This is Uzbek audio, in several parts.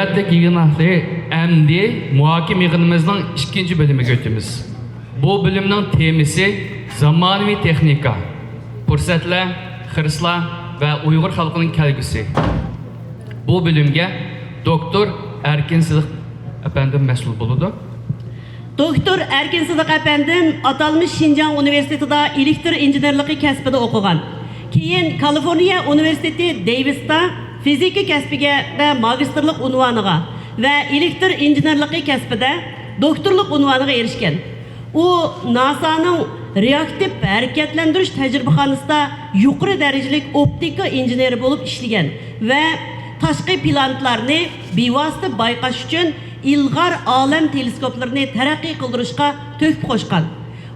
Hürmetli yığınakları emdi muhakim yığınımızın ikinci bölümü ötümüz. Bu bölümün temisi zamanvi texnika, fırsatlar, hırslar ve Uygur halkının kelgüsü. Bu bölümge Doktor Erkin Sıdık efendim mesul buludu. Doktor Erkin Sıdık efendim atalmış Şinjan Üniversitesi'de elektrik injenerliği kasbida okugan. Keyin Kaliforniya Üniversitesi Davis'ta fiziki kasbiga ve magistrlik unvoniga ve elektrik injenerliği kasbida doktorluk unvoniga erishgan. U NASA'nın reaktiv harakatlantirish tajribaxonasida yuqori darajalik optika injeneri bo'lib ishlagan ve tashqi planetlarni bevosita bayqash uchun ilg'or olam teleskoplarini taraqqiy qildirishga to'hfa qo'shgan.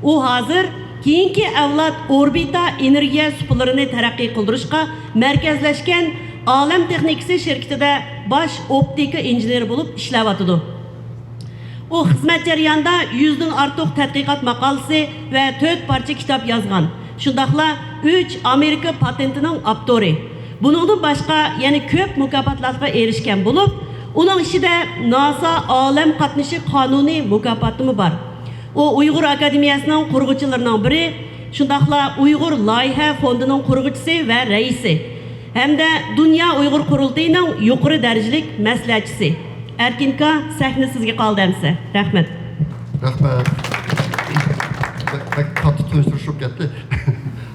U hozir keyingi avlod orbita energiya supalarini taraqqiy qildirishga markazlashgan olam texnikasi shirkatida bosh optika injeneri bo'lib ishlayotdi. O xizmat jarayonida 100 dan ortiq tadqiqot maqolasi ve 4 parcha kitob yozgan. Shundaqla 3 Amerika patentining avtori. Buningdan boshqa yana ko'p mukofotlarga erishgan bo'lib, uning ichida NASA olam qatnashi qonuniy mukofotimi bor. O Uyg'ur akademiyasining qurg'uvchilarining biri, shundaqla Uyg'ur loyiha fondining qurg'uvchisi va raisi, hamda Dunyo Uyg'ur qurultayining yuqori darajalik maslahatchisi. Erkinka sahne sizga qoldi amsa. Rahmat. Rahmat. Katı tanıştırışıp gitti.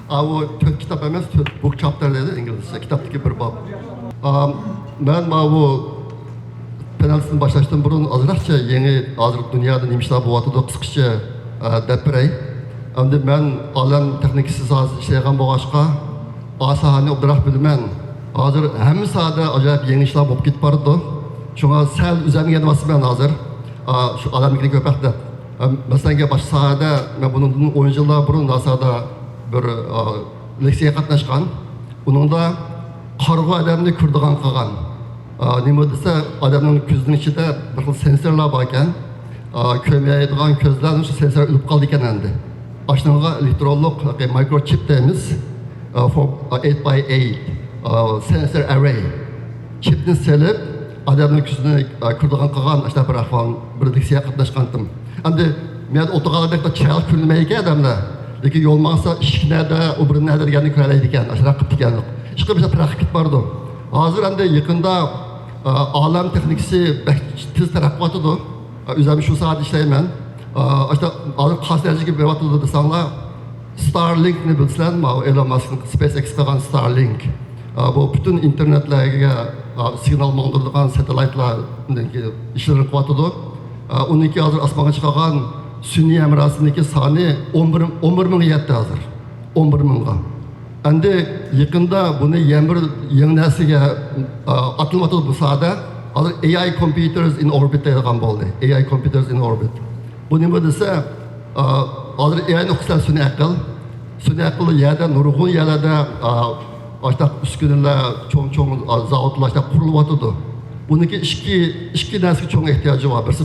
O 4 kitap emas, 4 book chapterleri İngilizce. Kitaptaki bir bab. Ben bu penaltısını başlaştım burun azırakça yeni azırlık dünyada neymişler bu atıda kısıkça depirey. Ama ben alam teknikisiz az işleyen bu aşka asahane obdurak bilmen. Hazır hem sahada acayip yeni işler bulup git barıdı. Şuna sel üzerine gelmesi ben hazır. Şu adam ilgili köpekte. Mesela baş sahada ben bunun 10 yıllar burun NASA'da bir leksiye katlaşkan. Bunun da kargo adamını kırdıgan kalan. Nima dese adamın gözünün içinde bir sensörler varken kömeye yediğen közlerden şu sensör ölüp kaldı iken endi. Aşağıda elektronluk microchip deyimiz 8x8 sensor array. Chipni selip adamın gözünü kırdıgan kalan işte bir ahval bir leksiye katlaşkandım. Endi men otogalarda çayal külmeyken adamlar. Lekin yol maqsa ishklarda o bir nadir yani köyleydi iken aşağı kıptı iken. Işkı bir praxkit vardı. Hazır endi yakında alam texnikisi tez taraqqiyot edi. O'zim shu soat ishlayman. İşte hozir qaysi darajaga beryapti desanlar, Starlinkni bilsizlarmi? Elon Muskning SpaceX qilgan Starlink. Bu bütün internetlarga signal mandirgan satellitlarniki ishlarini qilyapti. Uniki hozir osmonga chiqqan sun'iy kamerasiniki soni 11 ming yetdi hozir. 11 mingga. Endi yakında bunu yeni nesliga atılmadı bu sahada. Hozir AI computers in orbit deyilgan bo'ldi. AI computers in orbit. Bu nima desa, hozir AI nuqtal sun'iy aql. Sun'iy aql yerda nurg'un yerlarda işte uskunalar, cho'ng zavodlar işte qurilyapti. Buniki ikki narsaga cho'ng ehtiyoji bor. Birisi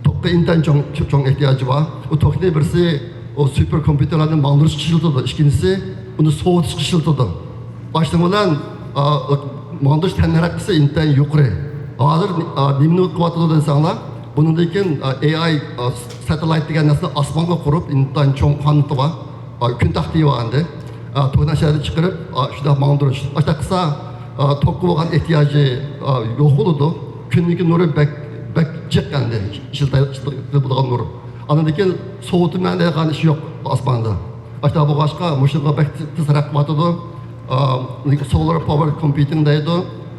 tokka internet cho'ng ehtiyoji bor. O tokkni birisi o superkompüterlarni mandirish ishiltadi. İkincisi bunu soğutish qilishiltadi. Başlamadan mandirish tanlarakisi intan yuqori. Hozir nimani qilyapti desanlar, bundan AI satellite degan narsani osmonga qurib intan cho'ng qanoti bor. Kun taxtiyi bor endi. To'g'ri shaharga chiqarib, shunda mandirish. Ashta qilsa tokka bo'lgan ehtiyoji yo'q bo'ladi. Kunniki nuri bak chiqqanda ishiltadi bo'lgan nur. Andan keyin sovutilgan degan ish yo'q osmonda. Ashta bu boshqa mushunga bak tezroq qilyapti. Solar power computing deydi.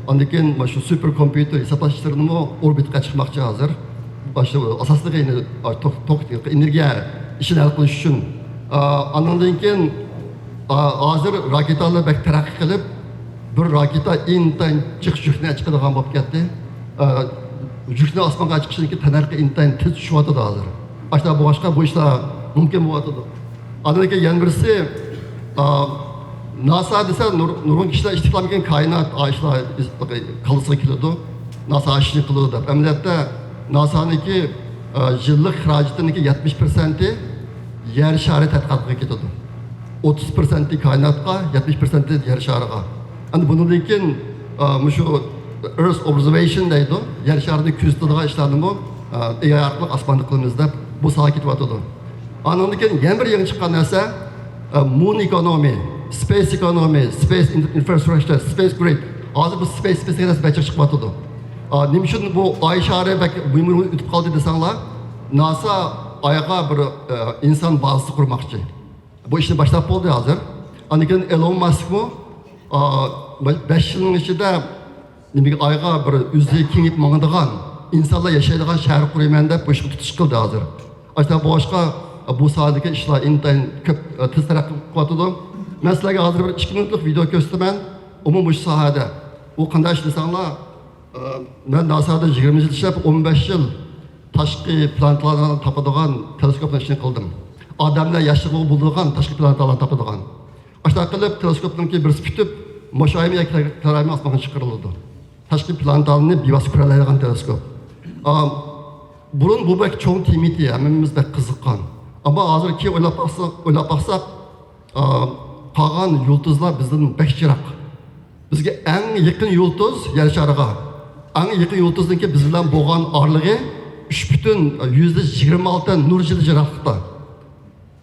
Andan keyin shu superkompüter hisoblashlarni orbitga chiqmoqchi hozir. Başta asaslı energiya işini hal qilish uchun. Andan keyin hozir raketalar bak taraqqiy qilib, bir raketa intan chiqishni chiqadigan bo'lib ketdi. Yukni osmonga chiqishniki tanarqi intan tez tushyapti hozir. Başta bu boshqa bu ishlar mumkin bo'lyapti. Andan keyin yana birisi NASA desa nurg'un kishilar istiqlolgan koinot ishlar qilsa keladi. NASA ishni qiladi deb. Amaliyotda NASA'nınki yıllık xarajatiniki 70%'i yer şari tədqiqatına ketadi. 30%'i kainatqa, 70%'i yer şariga. Yani bundan keyin şu Earth Observation deydi. Yer şarını küzütüdüğü işlerini bu AI arqılıq asmanlı qılımızda bu sağa ketiyotidi. Anından keyin yana bir yangi chiqqan narsa moon economy, space economy, space infrastructure, space grid. Hozir bu space degan narsa chiqyotidi. Nima uchun bu oy shari buyumini o'tib qoldi desanglar, NASA oyga bir inson bazasi qurmoqchi. Bu ishni boshlab bo'ldi hozir. Andan keyin Elon Musk bu 5 yilning ichida nimaga oyga bir o'zi kengib mangadigan insonlar yashaydigan shahar qurayman deb bu ishni tutish qildi hozir. Aslida boshqa bu sohadagi ishlar intayin ko'p tez taraqqi qilyotidi. Men sizlarga hozir bir 2 minutlik video ko'rsataman. Umumiy bu sohada u qanday ish desanglar, men NASAda 20 yil ishlab 15 yil tashqi planetlarni topadigan teleskopni ishini qildim. Odamlar yashashga bo'ladigan tashqi planetlarni topadigan. Ashta qilib teleskopniki bir tutib, mushoyima yaklarami osmonga chiqariladi. Tashqi planetlarni bevosita ko'ralaydigan teleskop. Burun bu bek cho'ng timiti, hammamiz bek qiziqqan. Ammo hozirki o'ylab baqsaq, qolgan yulduzlar bizdan bek yiroq. Bizga eng yaqin yulduz yer shariga. Eng yaqin yulduzniki biz bilan bo'lgan orlig'i 3,26 nur yili yiroqda.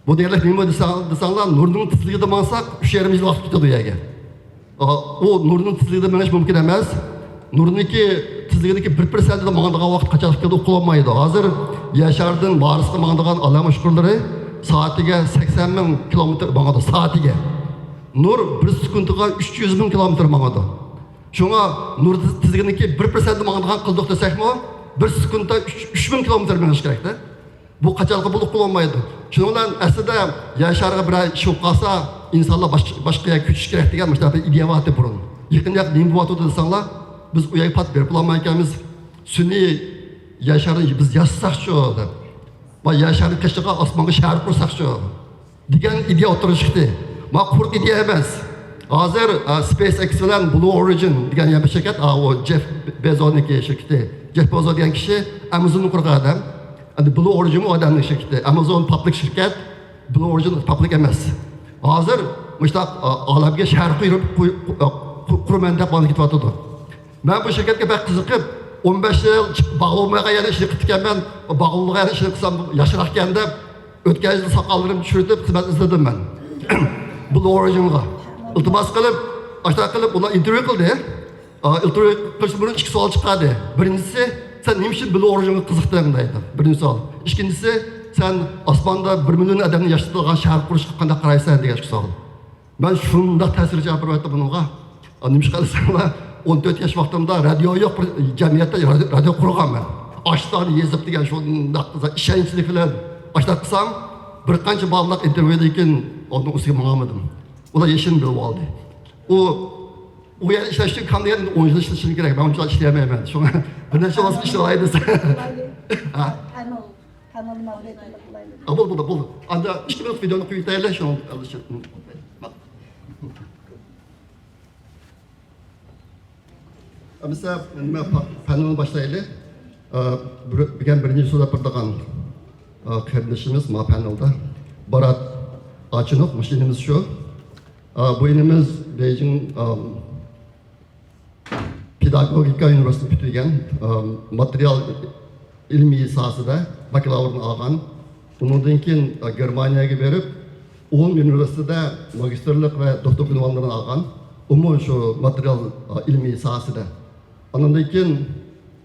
Bu deganlar nima desanglar, nurning tezligida maqsaq 3,5 yil vaqt ketadi u yerga. O nurning tezligida menish mumkin emas. Nurniki tezligidagi 1% da mangadigan vaqt qachon ketadi uqolmaydi. Hozir Yashardan Marsga mangadigan alam ushqurlari soatiga 80 ming kilometr mangadi soatiga. Nur 1 sekundiga 300 ming kilometr mangadi. Shunga nur tezligidagi 1% da mangadigan qildik desakmi, 1 sekundda 3000 kilometr menish kerakda. Bu qachonga bo'lib qolmaydi. Shuning bilan aslida Yasharga bir ish qolsa, insonlar boshqa yerga ko'chish kerak degan bir ideya bor edi burun. Yaqinda nima bo'lyapti desanglar, biz u yerga pat berib olmaykanmiz. Sun'iy Yasharni biz yazsaqchi deb. Va Yasharni qishiga osmonga shahar qursaqchi degan ideya o'tirishdi. Ma qurq ideya emas. Hozir SpaceX bilan Blue Origin degan bir shirkat, o Jeff Bezos'niki shirkati. Jeff Bezos degan kishi Amazon'ni qurgan adam. Blue Origin odamning shirkati. Amazon public shirkat, Blue Origin public emas. Hozir mushtaq olamga shahar qurman deb olib ketyapti. Ben bu şirketke pek qiziqib 15 yıl bağlanmaya yana ishni qilganman. Bağlanmaya yana ishni qilsam yashiraqkan deb o'tgan yil soqollarimni tushirib xizmat izladim men. Blue Origin'ga iltimos qilib, ashta qilib ular intervyu qildi. Intervyu qilish bilan 2 savol chiqadi. Birinchisi, sen nima uchun Blue Origin'ga qiziqding deydi. Birinchi savol. Ikkinchisi, sen osmonda 1 million odamni yashaydigan shahar qurishga qanday qaraysan degan savol. Ben shunda ta'sir javob berdim bunga. Nima qilsanglar 14 yaş vaqtimda radio yo'q bir jamiyatda radio qurganman. Ashton yezib degan shundaq ishonchli bilan ashton qilsam bir qancha bolalar intervyuda ekan onun ustiga mangamadim. Ular yashin bilib oldi. U yer ishlash uchun qanday 10 yil ishlashim kerak. Men uncha ishlayolmayman. Shunga bir necha vaqt ishlaydi. Kanalıma abone olmayı. Bo'ldi. Anda 2 minut videoni qo'yib tayyorlash shuni alishim. Mesela panelini başlayalım. Birinci soruda pırdagan kardeşimiz ma panelda. Barat Açınok, maşinimiz şu. Bu inimiz Beijing Pedagogika Üniversitesi bitiren materyal ilmi sahasında bakalavrını algan. Bundan keyin Germaniyaga berip, Ulm Üniversitede magisterlik ve doktor ünvanlarını algan. Umum şu materyal ilmi sahasında. Ondan keyin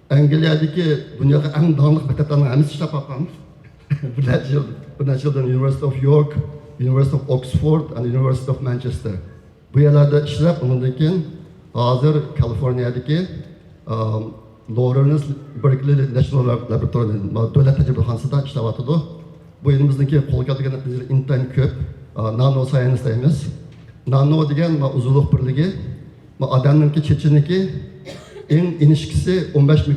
Angliyadagi dunyoga eng donliq maktablarning hammasi ishlab qolgan. Bir necha yildan University of York, University of Oxford and University of Manchester. Bu yerlarda ishlab, undan keyin hozir Kaliforniyadagi Lawrence Berkeley National Laboratory davlat tajribaxonasida ishlayotdi. Bu elimizdagi qo'lga kelgan natijalar intayin ko'p. Nano science deymiz. Nano degan uzunlik birligi, odamningki chechiniki en inişkisi 15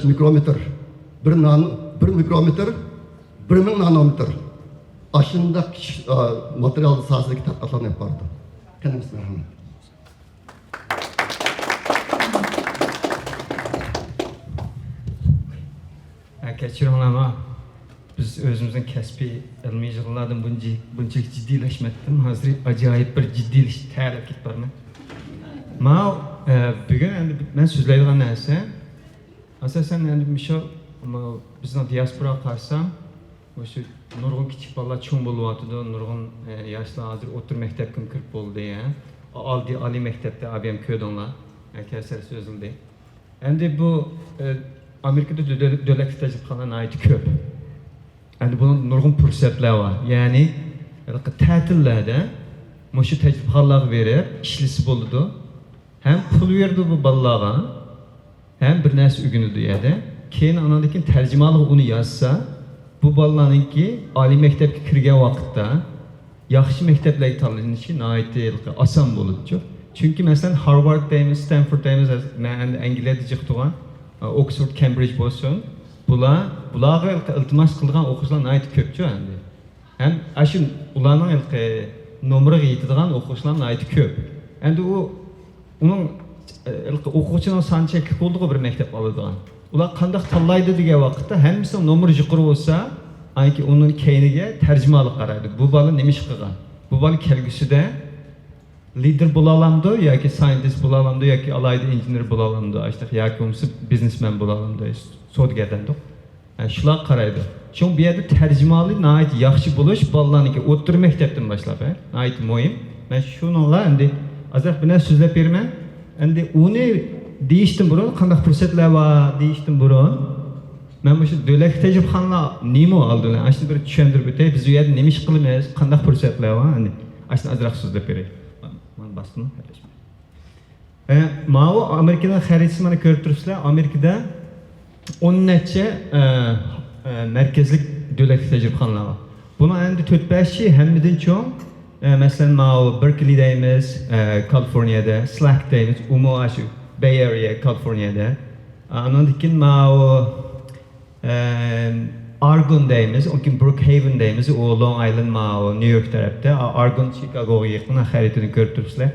mikrometre. Bir mikrometre, 1000 nanometre. Aşında materyal sahasındaki tatlıklarını yapardı. Kendimiz merhamet. Kechiringlar ama biz o'zimizning kasbiy ilmiy yig'inlardan buncha jiddiyleşmedim. Hozir ajoyib bir jiddiylik tayyorlab ketibman. Ma bugün endi men so'zlaydigan narsa asosan endi misho bizning diaspora qarsam o'sha nurg'un kichik bolalar cho'ng bo'lyotdi, nurg'un yoshlar hozir o'tir maktabga kirib bo'ldi ya. Oliy maktabda ABM ko'rdinglar, kasar so'zildi. Endi bu Amerikada davlat tajribaxonalar aytib ko'p. Endi bunun nurg'un fursatlar var. Ya'ni ta'tillarda mushu tajribaxonalarga berib ishlisi bo'ldi. Hem pul verdi bu balalarga, hem bir narsa o'rganadi yerda. Keyin anandan tercümalığı onu yazsa, bu balalarninki oliy maktabga kirgan vaqtda yaxshi maktablarga tanlanishi nihoyatda oson bo'ladi. Chunki masalan Harvard deymiz, Stanford deymiz, men Angliyada chiqdigan Oxford, Cambridge bo'lsin, bularga iltimos qilgan o'quvchilar nihoyatda ko'pchi endi. Hem shu ularning nomeriga yetadigan o'quvchilar nihoyatda ko'p. Endi onun o'quvchining soni chekli bo'ldi bir maktab oladigan. Ular qanday tanlaydi degan vaqtda hammasining nomeri yuqori bo'lsa, ayki uning keyiniga tarjimonlik qaraydi. Bu bola nima ish qilgan? Bu bola kelgusida lider bo'la olamdi yoki scientist bo'la olamdi yoki alayda injener bo'la olamdi, yoki bo'lmasa biznesmen bo'la olamdi, sodgardandir. Shular qaraydi. Chunki bu yerda tarjimonlik nihoyat yaxshi bo'lish bolalarniki o'tir maktabdan boshlab, nihoyat muhim. Men shuningga endi azar bilan so'zlab beraman. Endi uni deyishdan burun qanday fursatlar bor deyishdan burun men bu davlat tajribaxonalar nima oldilar? Ashni bir tushuntirib o'tay. Biz u yerda nima ish qilamiz, qanday fursatlar bor? Endi ashni azroq so'zlab beray. Men bastım. Mana Amerikadan xaritasini mana ko'rib turibsizlar. Amerikada 10 necha markazlik davlat tajribaxonalar bor. Buni endi 4-5 hammadan cho'ng mesela Berkeley deymiz, Kaliforniyada, Slack deymiz, şu Bay Area, Kaliforniyada. Ondan keyin Argonne deymiz, ondan Brookhaven deymiz, o Long Island, New York tarafda, Argonne, Chicago'ga yaqin xaritini ko'rib turibsizlar.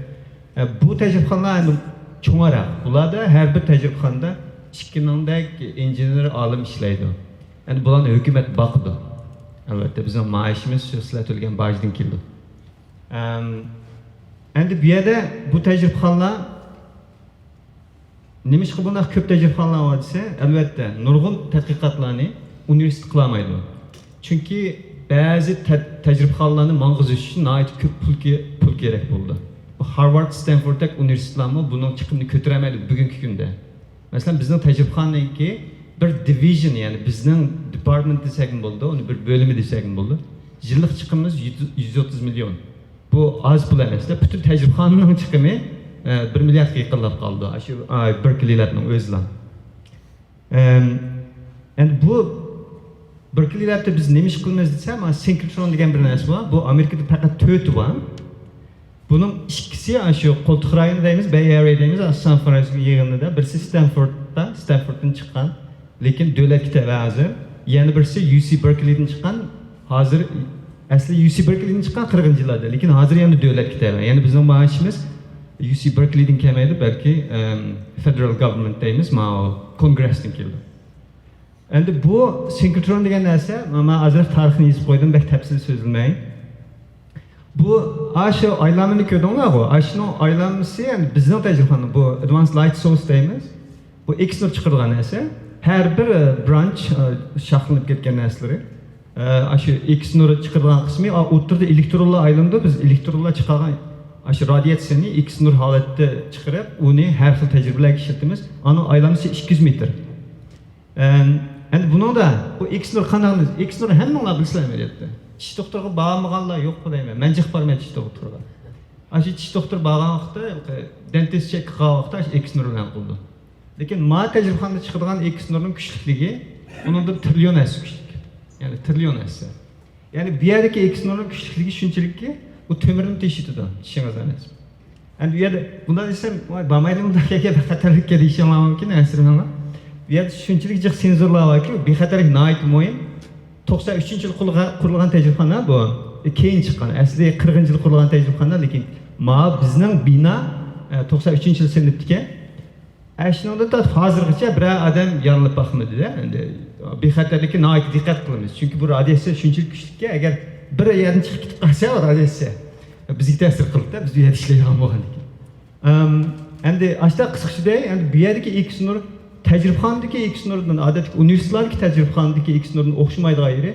Bu tajribaxonalar endi cho'ngaroq. Ularda har bir tajribaxonada 2000 dak injener olim ishlaydi. Endi bularni hukumat boqdi. Albatta bizning maoshimiz shu sizlarga bajdan keldi. Endi bu yerda bu tajribaxonalar nima ish qilib bunday ko'p tajribaxonalar bor desa, albatta nurg'un tadqiqotlarni universitet qilmaydi. Chunki ba'zi tajribaxonalarni mang'izish uchun nihoyat ko'p pul kerak bo'ldi. Harvard, Stanforddak universitetlarmi buning chiqimini ko'tarmaydi bugungi kunda. Masalan, bizning tajribaxonaniki bir division, ya'ni bizning department desak bo'ldi, uni bir bo'limi desak bo'ldi. Yillik chiqimimiz 130 million. Bu az pul emas. Bütün tajribaxonaning chiqimi 1 milliardga yaqinlab qoldi. Shu Berkeleylarning o'zidan. Endi bu Berkeleylarda biz nima ish qilamiz desam, synchrotron degan bir narsa bor. Bu Amerikada faqat 4 bor. Buning ikkisi shu qo'ltiq rayoni deymiz, Bay Area deymiz, San Francisco yig'inida, birisi Stanforddan chiqqan, lekin davlatga hozir, yana birisi UC Berkeleydan chiqqan, hozir asli UC Berkeleydan chiqqan 40-yillarda, lekin hozir yana davlatga tayyor. Ya'ni bizning maoshimiz UC Berkeleydan kelmaydi, balki federal government deymiz, Kongressdan keldi. Endi bu synchrotron degan narsa, men azroq tarixini yozib qo'ydim, bak tafsil so'zilmay. Bu shu aylanmani ko'rdinglar-ku? Ashuni aylanmasi, ya'ni bizning tajribaxona bu Advanced Light Source deymiz. Bu X-nur chiqargan narsa. Har bir branch shaxlanib ketgan narsalari. Shu X-nur chiqargan qismi o'rtada elektronlar aylandi. Biz elektronlar chiqargan shu radiatsiyani X-nur holatda chiqarib, uni har xil tajribalarga ishlatamiz. Uni aylanmasi 200 metr. Endi buningda bu X-nur qanday? X-nur hammanglar bilsizlar deyapti. Tish doktorga bormaganlar yo'q deyman. Men chiqib bormayman tish doktorga. Shu tish doktor borgan vaqtda, dentist check qilgan vaqtda X-nur bilan qildi. Lekin ma tajribaxonada chiqadigan X-nurning kuchliligi uningda trillion asa kuchli. Ya'ni trillion asa. Ya'ni bu yerdagi X-nurning kuchliligi shunchalikki, u temirni teshitadi, tishingiz emas. Endi bu yerda bunday desam, bormaydi bundaga bexatarlikka deyishim mumkin, asrimanga. Bu yerda shunchalik jiq senzorlar borki, bexatarlik nihoyat muhim. 93-yil qurilgan tajribaxona bu. Keyin chiqqan. Asli 40-yil qurilgan tajribaxona, lekin bizning bino 93-yil sinibdiki. Shuningdek hozirgacha bir odam yorilib boqmadi-da. Endi bexatarlikka nihoyat diqqat qilamiz. Chunki bu radiatsiya shunchalik kuchliki, agar bir yerdan chiqib ketib qolsa, radiatsiya bizga ta'sir qiladi-da, biz u yerda ishlaydigan bo'lgandik. Endi aşağı kısıkçı değil, endi bu yerdeki ilk sınır tecrübxandaki ilk sınırdan, adetki üniversitelerdeki tecrübxandaki ilk sınırdan okşumaydı ayrı.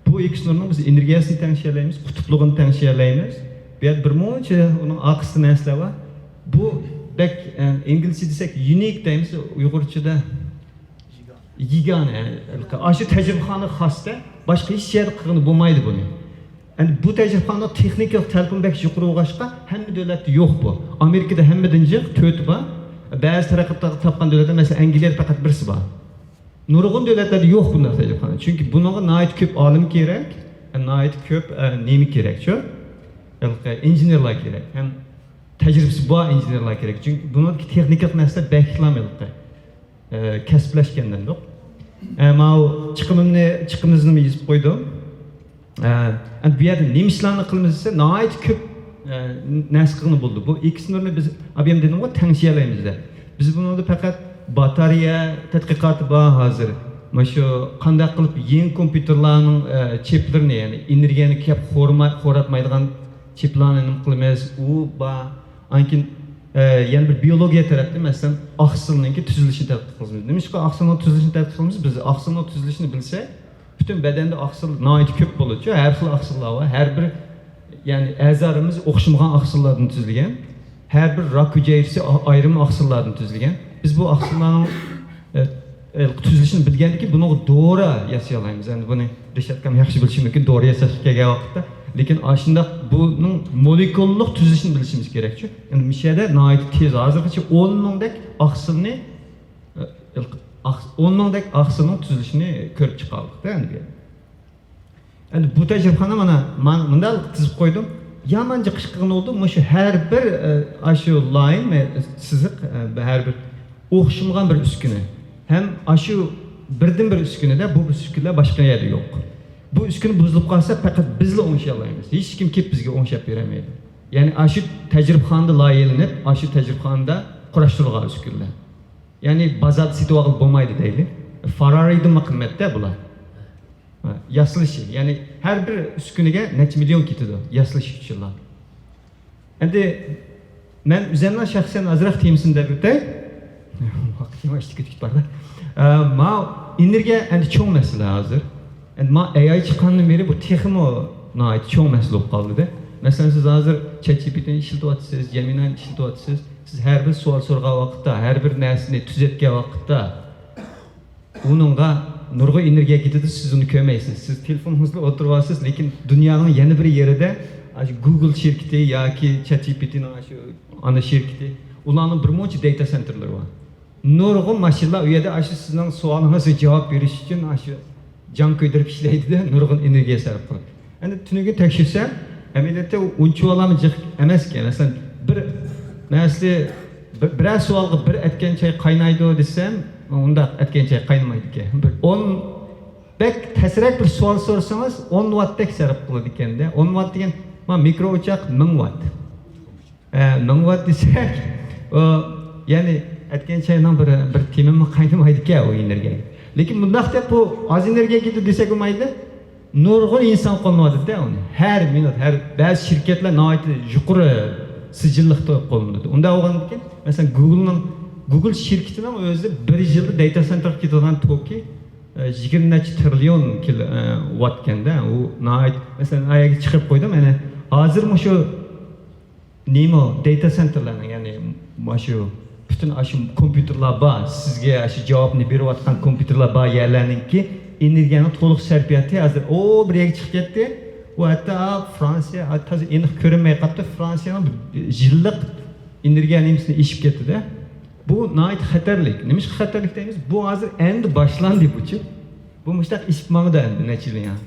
Bu ilk sınırın biz enerjisini tanışlayalıyız, kutupluğunu tanışlayalıyız. Bu yer bir monca onun akısı nesle var. Bu bek İngilizce desek unique deyimiz, Uygurca'da yegane. Aşı tecrübxanı xasda, başka hiç yerde qığını bulmaydı bunu. Yani bu tecrübxanda texnik talpin bek yuqori olğaşqa hamma davlatda yo'q bu. Amerikada hammadan jiq 4 bor. Ba'zi taraqqiyotda topgan davlatda mesela Angliyada faqat birsi bor. Nurg'un davlatlarda yo'q bunday tecrübxana. Chunki bunga nayt ko'p olim kerak, nayt ko'p nemi kerak, shu. İnjenerlar kerak. Ham tecrübesi bor injenerlar kerak. Chunki buniki texnik narsa beklamildi. Kasblashgandan yo'q. Ma chiqimimizni yozib qo'ydim. Bu yerda nima ishlarni qilamiz desa, nayt ko'p nasqini bo'ldi. Bu ikisini biz abiyam dedim-ku tanishlaymiz. Biz buni faqat batareya tadqiqoti bor hozir. Mana shu qanday qilib yeng kompyuterlarning chiplerini, ya'ni energiyani kep xo'ratmaydigan chiplarni nima qilamiz? U bor. Ankin yani bir biyologiya tarafda mesela aksilninki tuzilishini tadqiq qilamiz. Nimishqa aksilning tuzilishini tadqiq qilamiz? Biz aksilning tuzilishini bilsak, bütün bedende aksil nayt ko'p bo'ladi. Har xil aksillar var. Her bir yani a'zolarimiz o'xshamagan aksillardan tuzilgan. Her bir rak hujayrasi ayrim aksillardan tuzilgan. Biz bu aksillarning tuzilishini bilgandiki, buni to'g'ri yasay olamiz. Yani buni Rishatkam yaxshi bilishi mumkin, to'g'ri yasash kelgan vaqtda. Lekin aslında bunun moleküllük tuzilishini bilishimiz kerak. Yani mishada nayt tez hozirgacha 10 mingdek aksilni 10 mingdek aksilning tuzilishini ko'rib chiqardik da endi. Endi bu tecrübxona mana bunday tizib qo'ydim. Yamanca qishqig'in oldu. Shu har bir shu line siziq har bir o'xshamagan bir uskuna. Hem shu birdan bir uskunada bu uskunalar boshqa yerda yo'q. Bu üskünü buzulup kalsa fakat bizle onşalayımız. Hiç kim kep bizge onşap veremeydi. Yani aşı tecrübxanda layelinip, aşı tecrübxanda kuraştırılgan üskünler. Yani bazat situaqıl bulmaydı deyli. Ferrari'den kıymette bular. Yasılışı. Yani her bir üskünüge neç milyon kitidir. Yasılışı yıllar. Endi ben üzerinden şahsen azraq temisinde bir de vaktim açtı küçük barda. Ma enerjiya endi çoğun mesele hazır. Yani ma AI çıkandan beri bu texmo nait çoğun mesele olup kaldı da. Mesela siz hazır ChatGPT'ni işletiyorsunuz, Gemini'ni işletiyorsunuz. Siz her bir sual sorgan vakitte, her bir nesini tüzetken vakitte onunla nurgu enerjiya gidiyor, siz onu görmeysiniz. Siz telefonunuzla oturuyorsunuz, lekin dünyanın yeni bir yerinde Google şirketi ya ki ChatGPT'nin ana şirketi, onların bir monte data center'ları var. Nurgu maşallah uyada aşı sizden sualınıza cevap veriş için aşı can köydürüp işleydi de nurgun enerjiya sarf qiladi. Endi tuniga tekshirsam, amaliyotda uncha olami jiq emas ekan. Masalan, bir savolga bir etgan choy qaynaydi desam, unda etgan choy qaynamaydi ekan. 10 bek tasrak bir savol so'rasangiz 10 wattdek sarf qiladi ekanda. 10 watt degan mikro o'choq 1000 watt. 1000 watt desak, ya'ni etgan choyning bir temimi qaynamaydi ekan o energiya. Lekin bundaq deb bu az energiya ketdi desak bo'lmaydi. Nurg'un inson qo'llanadi da uni. Har minut, har ba'zi shirkatlar nihoyatda yuqori sijilliqda qo'llanadi. Unda o'g'andikin, masalan Google shirkatining o'zi 1 yilda data center ketadigan toki 20 trillion watt kanda. U nihoyat masalan ayaga chiqib qo'ydim. Mana hozir shu nima data centerlarning, ya'ni shu bütün aşı kompüterler var, sizge aşı cevabını beriyotgan kompüterler var yerlerinki energiyanın to'liq sarfiyati hazır o bir yerga chiqib ketdi. Bu hatta Fransiya, hatta endi ko'rinmay qoldi. Fransiyaning yillik energiya nemisini ishib ketdi-da. Bu nihoyat xatarlik. Nima uchun xatarlik deymiz? Bu hozir endi boshlandi buchi. Bu mushtaq ishib mangda endi necha yil yani.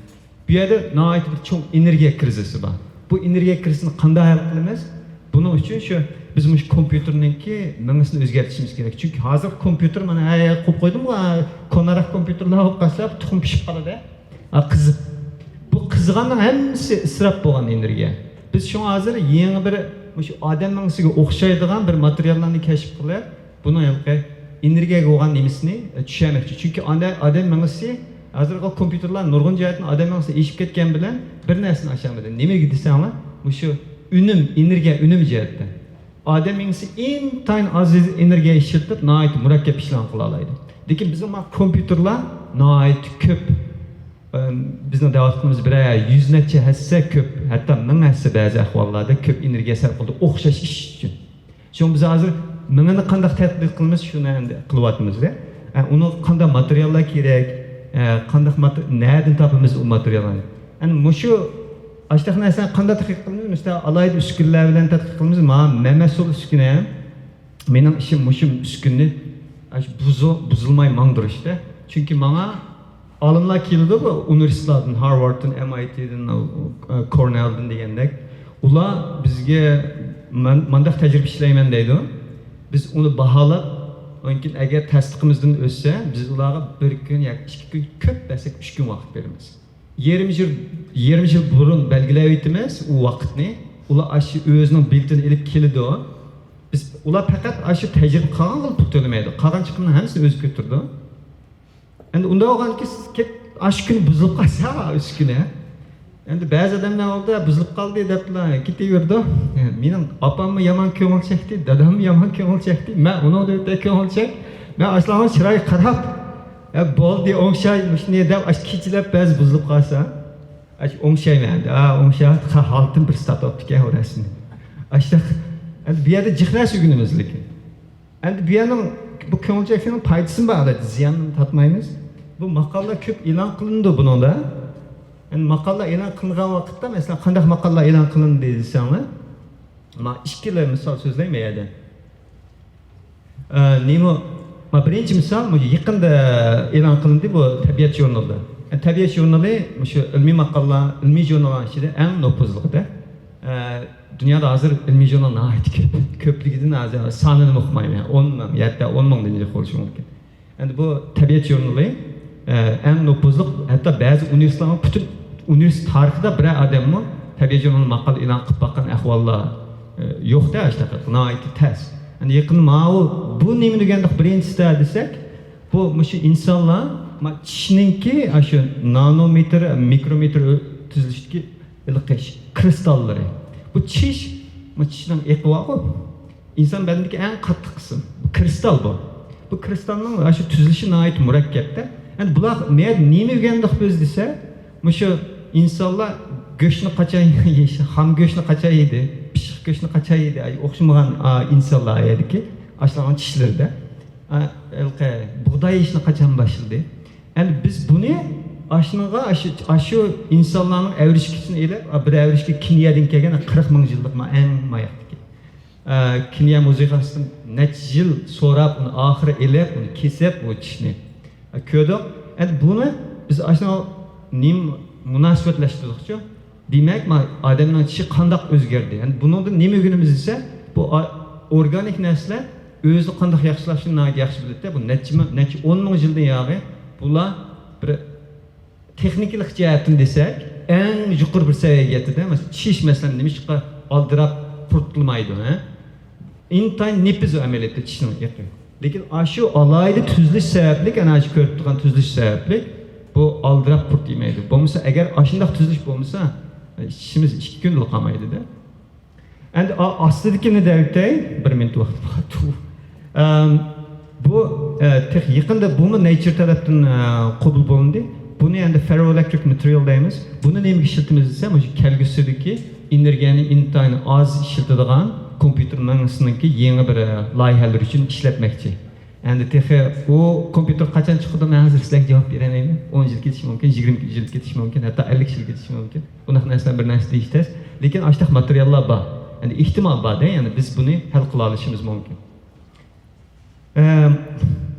Bu yerda nihoyat bir cho'ng energiya krizisi bor. Bu energiya krizini qanday hal qilamiz? Buning uchun shu biz mush kompüterningki mingisini o'zgartirishimiz kerak. Chunki hozir kompüter mana qo'yib qo'ydim, konarak kompüterlar olib qolsa tuxum pishib qoladi. Qizib. Bu qizg'anning hammasi isrof bo'lgan energiya. Biz shu hozir yangi bir mush odam mingisiga o'xshaydigan bir materiallarni kashf qilib, buni energiyaga bo'lgan nemisini tushunmoqchi. Chunki odam mingisi hozirgi kompüterlar nurg'un jihatdan odam mingisi eshib ketgan bilan bir narsani ashamadi. Nimaga desanglar, shu unum, energiya unum jihatdan. odamingizga intayin aziz energiya ishlatib nihoyat murakkab ishlarni qila oladi. Lekin bizning kompyuterlar nihoyat ko'p bizning davatimiz bir 100 necha hassa ko'p, hatto 1000 hassa ba'zi ahvollarda ko'p energiya sarf qildi o'xshash ish uchun. Shuning biz hozir mingni qanday tadqiq qilamiz, shuni endi qilyapmiz-da. Uni qanday materiallar kerak, qanday nereden topamiz o materiallarni. Yani mushu ashtax narsani qanday tadqiq qilamiz? Mesela alayda uskunlar bilan tadqiq qilamiz. Men mas'ul uskuna, mening ishim mushu uskunni buzilmay mangdirishda. Chunki menga olimlar keldi bu universitetlardan, Harvarddan, MIT'dan, Cornell'dan degandek. Ular bizga mandaq tajriba ishlayman deydi. Biz uni baholab, mümkün eğer tasdiqimizdan o'tsa, biz ularga 1 kun yoki 2 kun ko'p desak 3 kun vaqt beramiz. 20 yil burun belgilab o'tamiz u vaqtni. Ular aşı o'zining biltini ilib keldi. Biz ular faqat aşı tajriba qilgan qilib pul to'lamaydi. Qolgan chiqimni hammasini o'zi ko'tardi. Endi unda bo'lganki siz aşı kun buzilib qolsa, uskuna. Endi ba'zi odamlar oldi buzilib qoldi deblar ketaverdi. Mening opamni yomon ko'ngil chekdi, dadamni yomon ko'ngil chekdi. Men uni deb ko'ngil chek. Men aslan chiroy qarab, bo'ldi o'ngshay shunday deb kechilab ba'zi buzilib qolsa, o'ngshayman. O'ngshay haltin bir startup tikaverasini. Ashta endi bu yerda jihlas ugunimiz lekin. Endi bu yerning bu ko'ngil chekning foydasi bor, ziyonini tatmaymiz. Bu maqola ko'p e'lon qilindi buningda. Yani maqollar e'lon qilingan vaqtda, masalan, qanday maqollar e'lon qilindi desanglar, men ikkala misol so'zlayman. Nima? Men birinchi misol, yaqinda e'lon qilindi bu Tabiat jurnalida. Tabiat jurnali shu ilmiy maqollar, ilmiy jurnallar ichida eng nopuzliqda. Dunyoda hozir ilmiy jurnal ko'pligidan hozir sonini o'qimayman. 10 ming, yoki 10 mingdan bo'lishi mumkin. Endi bu Tabiat jurnali eng nopuzliq, hatto ba'zi universitetlarning butun universitet tarixida bir odammi tabiat jurnali maqola e'lon qilib bakkan ahvollar yo'qda ashtaqa nihoyatda tez. Yani yaqin bu nima deganda birinchisi desak, bu shu insonlar tishninki shu nanometr, mikrometr tuzilishidagi ilqish kristallari. Bu tishning eqvoqi inson bedenidagi eng qattiq qism. Bu kristal bu. Bu kristallning shu tuzilishi nihoyat murakkabda. Yani bular nima degandik biz desa, shu insonlar go'shtni qachon yeyishi, ham go'shtni qachon yeydi, pishiq go'shtni qachon yeydi, o'xshamagan insonlar ediki, ashlagan tishlarda. Bug'doy yeyishni qachon boshladi. Yani biz buni shu insonlarning avrishkisini elib, bir avrishga kimyodan kelgan 40 ming yillik eng mayaqdiki. Kimyo musiqasidan necha yil so'rab, uni oxiri elib, uni kesib, o tishni ko'rdik. Endi buni biz ashuna nim munosabatlashtirdik-ku. Demak, odamning tishi qanday o'zgardi? Endi buningdan nima o'rganamiz desa, bu organik narsalar o'zini qanday yaxshilashini yaxshi biladi. Bu necha 10 ming yildan yog'i bular bir texnikalik jihatdan desak, eng yuqori bir saviyaga yetdi. Masalan, tish masalan nimishqa oldirab purtilmaydi, intayin nepiz ameliyatda tishning yaqin. Lekin shu alayda tuzilish sababli, ana shu ko'rib turgan tuzilish sababli bu aldirab purt yemaydi. Bo'lmasa agar shunday tuzilish bo'lmasa, ishimiz 2 kun qolmaydi-da. Endi astidikini deytay, 1 minut vaqt bor. Bu yaqinda buni Nature tarafdan qabul bo'lindi. Buni endi ferroelectric material deymiz. Buni nima ishlatamiz desa, shu kelgusidagi energiyani intayin oz ishlatadigan kompüter mühendisliğindeki yeni bir loyihalar için işletmekçi. Yani o kompüter kaçan çıktı ben hazır sizlerge cevap veremeyim. 10 yıl geçiş mümkün, 20 yıl geçiş mümkün, hatta 50 yıl geçiş mümkün. Bunun neslen bir nesli iştez. Lekin açtık materyallar var. Yani ihtimal var değil, yani biz bunu hal kılalışımız mümkün.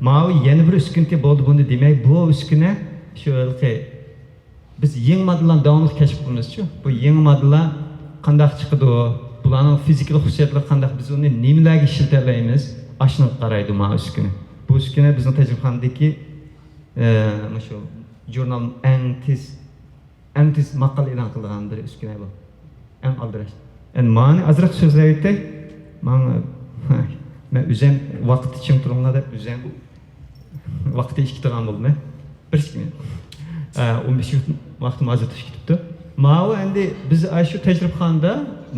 Mavi yeni bir üskünte oldu bunu demek. Bu üsküne şöyle biz yeni maddelerden devamlı keşif kılmamız şu. Bu yeni maddeler kandak çıktı o. Bularning fizikal xususiyatlari qanday biz uni nimalarga ishlatamiz? Ashni qaraydi mana uskuna. Bu uskuna bizning tajribaxonadagi shu jurnal eng tez maqola e'lon qilgan bir uskuna bu. Eng aldirash. Endi mani azroq so'zlab aytay. Men o'zim vaqt uchun turinglar deb o'zim vaqtni ishga turgan bo'ldim. Bir minut. 15 minut vaqtim ajratib ketibdi. Ma'u endi biz shu tajribaxonada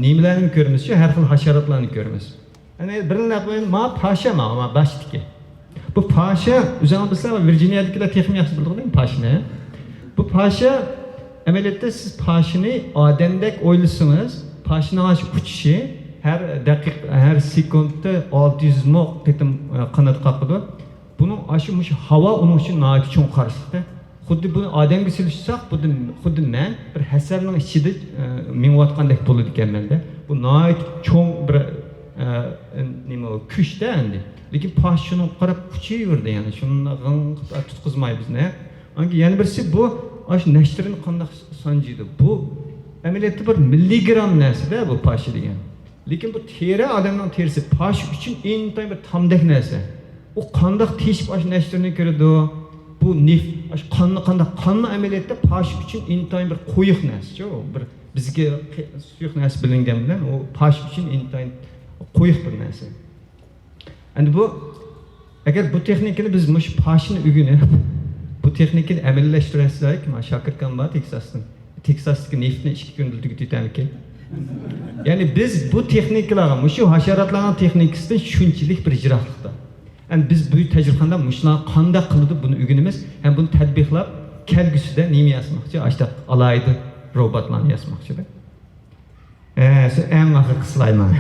nimalarni ko'ramiz? Shu har xil hasharotlarni ko'ramiz. Hani birinler koyun ma paşa ma baştaki. Bu paşa üzerine bilsem Virginia'dakiler texnik yaxshi bildi değil mi paşını? Bu paşa ameliyatda siz paşını ademdek oylusunuz. Paşının aşı uçuşu her sekundda 600 mok qitim qanat qaqıdı. Bunun aşı hava onun için naiti çoğun qarışıqda. Xuddi bunu adamga silishsaq, xuddi men bir hasarning ichida minayotgandek bo'ladi ekan menda. Bu nihoyat cho'ng bir nima kuchda endi. Lekin pash shuni qarab kuchayaverdi, ya'ni shuni tutqizmay bizni. Anki yana birisi bu ash nashtrini qanday sanjiydi. Bu amaliyotda bir milligram narsa-da bu pash degan. Lekin bu teri odamning terisi pash uchun intayin bir tamdek narsa. O qanday teshib ash nashtrini ko'radi. Bu nef, qanni ameliyatda pash uchun intayin bir qo'yiq narsa, bir bizga suyuq narsa bilingan bilan o pash uchun intayin qo'yiq bir narsa. Endi bu agar bu texnikani biz mush pashni o'rganib, bu texnikani amaliylashtirasak, mana Shokirkan bor Teksasdagi neftni 2 kunda tugatamiz ekan. Ya'ni biz bu texnikalarga, mushu hasharotlarning texnikasidan shunchalik bir jiroqlikda. Yani biz bu tecrübanda muşlar qanday qildi buni o'rganamiz, ham buni tatbiqlab kelgusida nima yasmoqchi, ashta alaydi robotlarni yasmoqchi-da. Eng oxirgi slayman.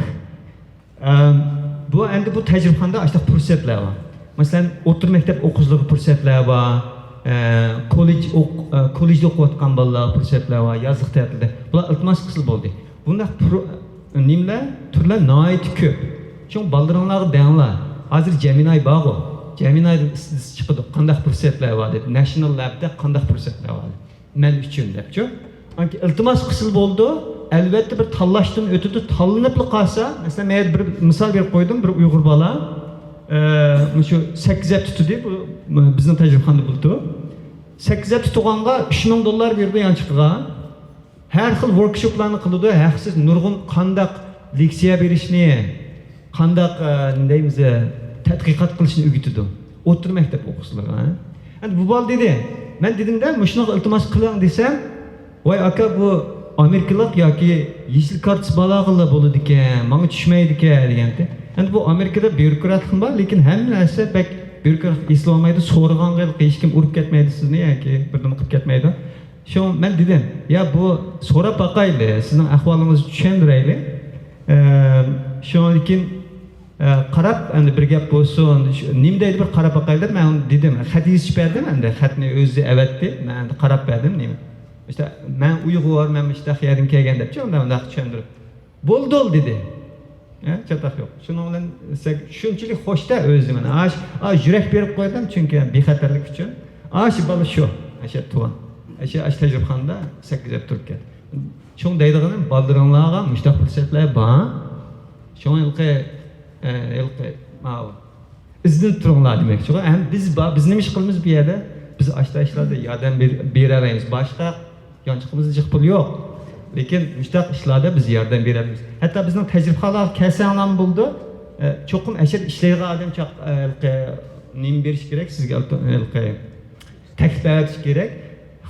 Bu endi bu tecrübanda ashta fursatlar bor. Masalan, o'rta maktab o'quvchilari fursatlar bor, kollejda o'qiyotgan bolalar fursatlar bor, yozliq ta'tilda. Bular iltimos qilib bo'ldi. Bunda nimalar, turlar nihoyat ko'p. Chunki bolalarga danglar Hazır Gemini bağı, Gemini'den çıkıdı, qanday fursatlar var dedi. National Lab'da qanday fursatlar var dedi. Men üçün depçi. Anki iltimos qilib bo'ldi, albatta bir tanlashdan o'tdi, tanlanib qolsa, mesela men bir misol berib qo'ydim, bir Uyg'ur bola, shu 8 yil tutdi, bu bizning tajribamda bo'ldi. 8 yil tutganga $3000 berdi yanchiqqa. Har xil workshoplarni qildi, haqsiz nurg'un qanday leksiya berishni, qanday deymiz, tadqiqot qilishni o'rgatdi. O'rta maktab o'quvchilari. Endi bu bol dedi, men dedimda, "Mushunga iltimos qiling" desam, "Voy aka, bu Amerikalik yoki yeshil kartasi balog'illa bo'ladi ekan, menga tushmaydi ekan" deganda. Endi bu Amerikada byurokratlik bor, lekin hamma narsa bak byurokrat eslolmaydi, so'raganga hech kim urib ketmaydi sizni yoki birdan qilib ketmaydi. Shu men dedim, "Ya bu so'rab boqayli, sizning ahvolingizni tushuntirayli." Lekin qarab endi bir gap bo'lsin, nima deydi bir qarab boqayli deb men dedim. Xat yozib berdim endi, xatni o'zi avatdi. Men endi qarab berdim nima. İşte men Uyg'ur, men işte yerdan kelgan deb unda tushuntirib. Bo'ldi dedi. Chataq yo'q. Shuning bilan shunchalik xo'shda o'zi mana yurak berib qo'ydim chunki bexatarlik uchun. Shu bola shu, o'sha tuvan. O'sha tajribamda 8 yil turib ketdi. Shung deydiganim baldiringlarga mushtaq fursatlar bor. Shunga izlanib turinglar demoqchi. Ham biz nima ish qilamiz bu yerda? Biz ishlarda yordam beramiz. Boshqa yanchiqimizda jiq pul yo'q. Lekin mushtaq ishlarda biz yordam beramiz. Hatto bizning tajribalar kelsanlar bo'ldi. Cho'qim ashar ishlaydigan odam nima berish kerak sizga? Taklif etish kerak.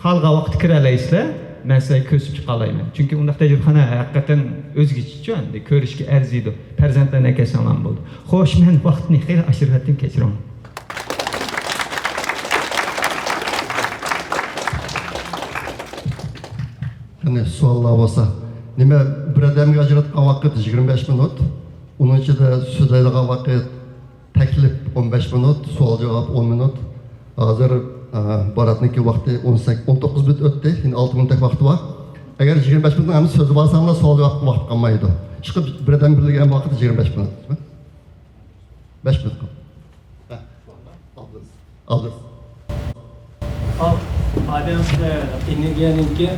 Xalqqa vaqt kiralaysizlar. Men sizlarga ko'rsatib chiqalayman. Chunki unda tajribani haqiqatan o'zgacha endi ko'rishga arziydi. Farzandlarni kelsanlar bo'ldi. Xo'sh, men vaqtni xeyli ashirvatdan kechiraman. Hani so'allar bo'lsa, nima bir odamga ajratgan vaqt 25 minut, uning ichida so'zlaydigan vaqt taklif 15 minut, savol javob 10 minut. Hozir Boratniki vaqti 19 minut o'tdi, yine 6 minutlik vaqti bor. Agar 25 minutdan ham so'z bo'lsanglar savol javob vaqt qolmaydi. Chiqib bir odam bilgan vaqt 25 minut. 5 minut. Aldız. Adamda energiyaniki,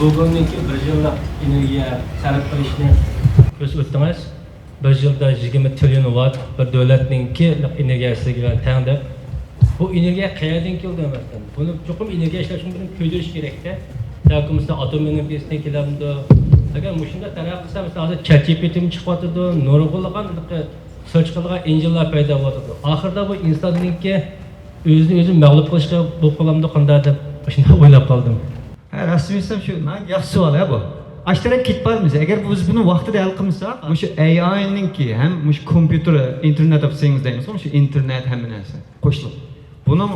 Google'niki bir yillik energiya sarf qilishni ko'rsatib o'tdingiz. Bir yilda 20 trillion watt bir davlatningki energiyasiga teng deb. Bu energiya qayerdan keldi emasdan? Buni cho'qim energiya ishlash uchun ko'ydirish kerak-da. Yoki atom energiyasidan kelamdi. Agar mushunda taraqqi qilsa, masalan, hozir ChatGPT'mi chiqyotdi, nurg'unlagan search qilgan enjinlar paydo bo'ldi. Oxirida bu insonningki o'zini mag'lub qilishga bu qo'limda qanday deb shunday o'ylab qoldim. Rasmiy shu, men yaxshi savol bu. Aştarak kit barmız. Eğer biz bunu vaxtida hal qilmasak, bu AI'ninki hem bu kompüter Internet of Things deymiz, şu internet hem narsa qo'shilib. Bunun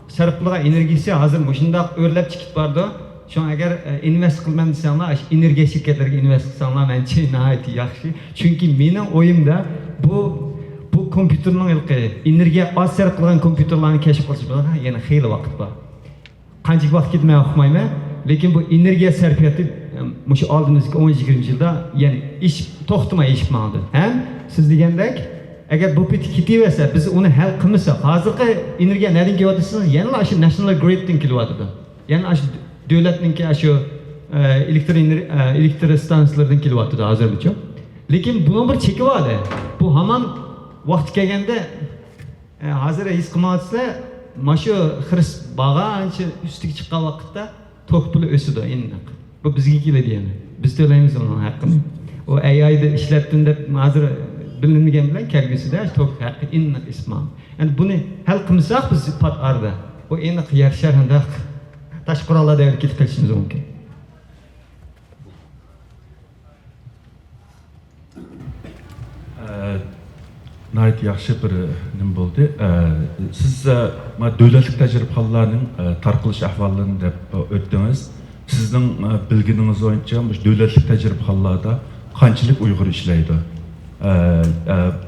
sarflagan energiyasi hozir shundoq o'rlab chiqib bordi. Şu an eğer invest qilman desanglar, energiya şirketlerine invest qilsanglar menimcha nihoyat yaxshi. Chunki mening o'yimda bu kompüterning energiya oz sarf qilgan kompüterlarni kashf qilish bilan yana xeyli vaqt bor. Qancha vaqt ketmay uqmayman, lekin bu energiya sarfiyati şu oldimizgi 10-20 yilda yani ish to'xtamay ish qilmadi. Ham siz degandek agar bu pit ketaversa, biz uni hal qilmasak, hozirgi energiya nereden kelyapti? Yana shu national griddan kelyapti. Yana shu davlatninki shu elektr stansiyalardan kelyapti hozirgacha. Lekin buni bir cheki bor. Bu hamon vaqt kelganda hozir his qilmoqsizlar, mana shu xiris bag'ancha ustiga chiqqan vaqtda tok puli o'sidi endi. Bu bizga keladi yani. Biz to'laymiz uni haqqini. O AI'da ishlatdim deb hozir bilinmagan bilan kelgusida tok haqqi endi ismam. Yani buni hal qilmasak biz pat arda. O endi yarashar handa tashqarilarda ketib qolishimiz mumkin. Nəhayət yaxşı bir nim oldu. Siz dövlətlik təcrübələrinin tarqılış əhvallarını deb ötdünüz. Sizin bilginiz oyunca dövlətlik təcrübələrdə qançılıq Uyğur işləydi?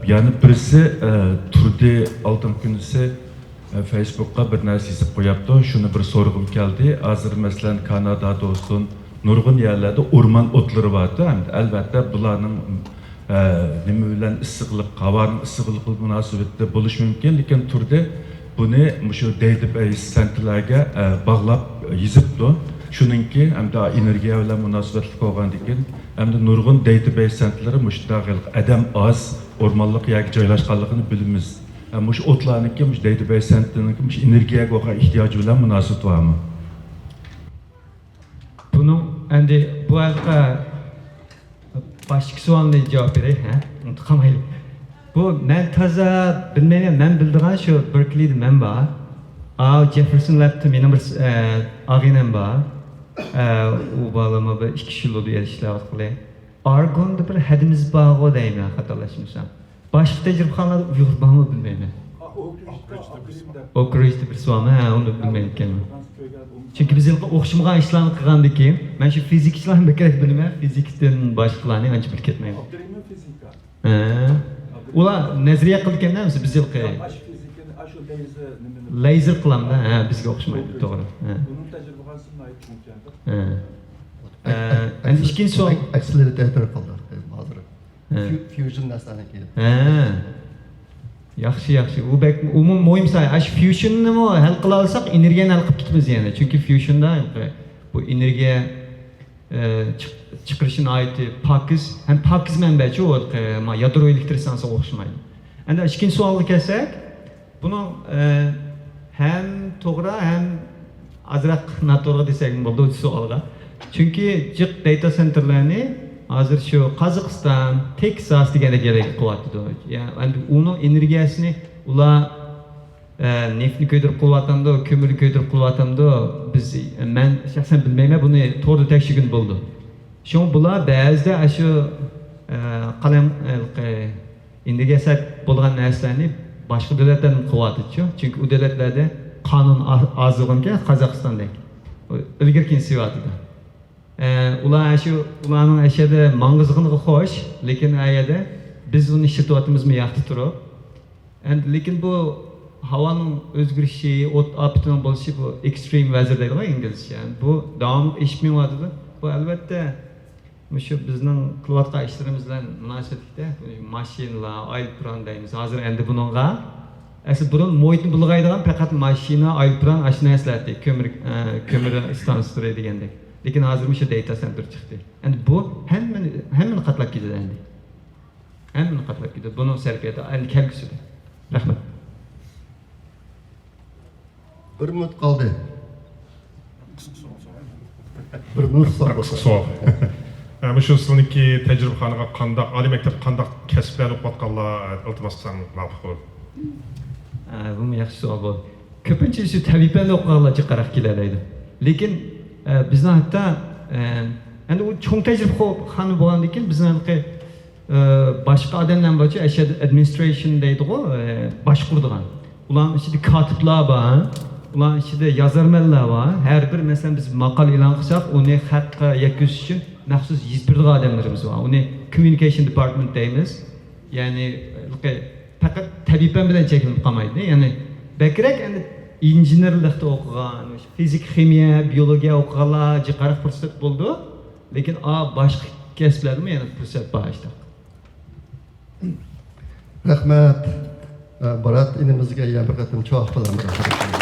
Yani birisi turdi aldın günüsü Facebook'a bir narsa yazıb qoyapdı. Şunu bir sorğum gəldi. Hazır məsələn Kanadada olsun, nurgun yerlerde orman otları vardı. Əlbəttə bunların nima bilan issiqlik, havanın issiqligi munosabatda bo'lish mumkin, lekin turdi buni shu database centerlarga bog'lab yozibdi. Shuningki, hamda energiya bilan munosabatli bo'lgandan keyin hamda nurg'un database centerlari mushtaq adam oz o'rmonliq yoki joylashganligini bilamiz. Mush o'tlarniki, mush database centerniki mush energiyaga bo'lgan ehtiyoji bilan munosabat bormi? Buni endi bu haqda başka sualına cevap vereyim, unutmayalım. Bu ben taza bilmeyeyim, ben bildiğim şu Berkeley'de ben var. Jefferson Lab'da benim bir ağinem var. O bağlama bir 2 yıl oluyor işler kılıyor. Argon'da bir hedimiz bağı deyim ya, hatalaşmışsam. Başka tecrübehanlarda Uyghur bağı mı bilmeyeyim. Oak Ridge'de bir sual mı? Onu bilmeyeyim kendime. Çünkü biz oxşamagan işlerini qilgandan keyin, men shu fizik işlerini bekrak bilmayman, fizikdan boshqalarni ancha bilib ketmayman. Ular nazariya qilganda biz yilqi lazer qilamiz, bizga o'xshamaydi, to'g'ri. Bunun təcrübəsini aytmışam. Endi ikkinchi savol. Accelerator qildi hozir. Fusion narsaniki. Yaxshi. U bek umum mo'yimsa, ash fusionni hal qila olsak, energiyani hal qilib ketamiz yana. Chunki fusionda bu energiya chiqarishini oid pokiz, ham pokiz manbachi u yadro elektr stansiyaga o'xshamaydi. Endi ikkinchi savolga kelsak, buni ham to'g'ri, ham azroq noto'g'ri desak bo'ladi savolga. Chunki jiq data centerlarni hozir shu Qozog'iston, Texas degandek yerga qilyapti. Yani uning energiyasini ular neftni ko'ydirib qilyapti, ko'mirni ko'ydirib qilyapti. Biz men shaxsan bilmayman, buni to'g'ri tekshirgan bo'ldi. Shu bular ba'zida shu qalam energiya sarf bo'lgan narsalarni boshqa davlatlardan qilyapti. Chunki u davlatlarda qonun ozg'inki Qozog'istondek. Ilgirkin siyotida. Ularning ashada mang'izg'iniga xo'sh, lekin ayada biz uni ishlatyapmizmi yaxshi turib. Lekin bu havoning o'zgarishi, o't aptining bo'lishi bu extreme weather deydi inglizcha. Bu davomli eshitmayapti. Bu albatta shu bizning qilayotgan ishlarimiz bilan munosabatda mashinalar, aeroplan deymiz. Hozir endi buningga asli burun muhitni bulg'aydigan faqat mashina, aeroplan, shu narsalar, ko'mir stansiyalar degandek. Lekin hozir shu data center chiqdi. Endi bu hammani qatlab ketadi endi. Hammani qatlab ketadi. Buning sarfiyati endi kelgusida. Rahmat. 1 minut qoldi. 1 minut so'roq. Shu sizniki tajribaxonaga qandaq, oliy maktab qandaq kasblarni o'qiyotganlar iltimos qilsangiz ma'qul. Bu yaxshi savol bo'ldi. Ko'pincha shu tabiblarni o'qiganlarga qarab keladi. Lekin bizning hatto endi u cho'ng tajribaxoni bo'lgandan keyin bizni boshqa odamlar bo'yicha administration deydiku boshquradigan ularning ichida kotiblar bor ularning ichida yozarmanlar bor har bir masalan biz maqol e'lon qilsak uni xatga yetkazish uchun maxsus yozib beradigan odamlarimiz bor uni communication department deymiz ya'ni faqat tabiban bilan cheklanib qolmaydi ya'ni bakrak endi injenerlikda o'qigan fizik ximiya biologiya o'qiganlar jiqariq fursat bo'ldi lekin boshqa kasblarga yana fursat bor işte. Rahmat. Barat inimizga yana bir qatim cho'q bilan